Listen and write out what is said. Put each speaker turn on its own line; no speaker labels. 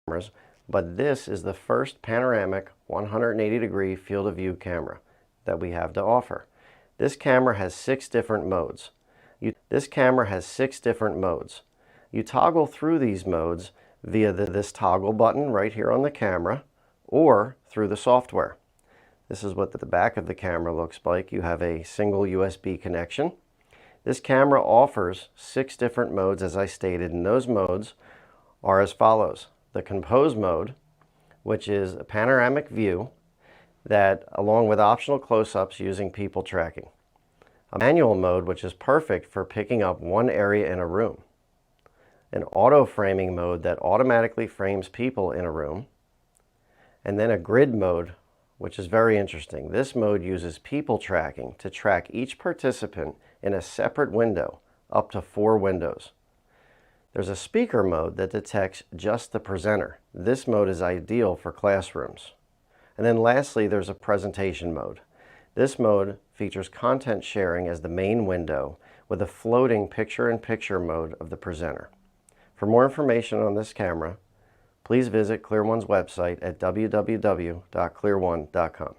cameras, but this is the first panoramic 180-degree field of view camera that we have to offer. This camera has 6 different modes. You toggle through these modes via this toggle button right here on the camera or through the software. This is what the back of the camera looks like. You have a single USB connection. This camera offers 6 different modes, as I stated, and those modes are as follows. The compose mode, which is a panoramic view that, along with optional close-ups using people tracking. A manual mode, which is perfect for picking up one area in a room. An auto-framing mode that automatically frames people in a room. And then a grid mode, which is very interesting. This mode uses people tracking to track each participant in a separate window, up to 4 windows. There's a speaker mode that detects just the presenter. This mode is ideal for classrooms. And then lastly, there's a presentation mode. This mode features content sharing as the main window with a floating picture-in-picture mode of the presenter. For more information on this camera, please visit ClearOne's website at www.clearone.com.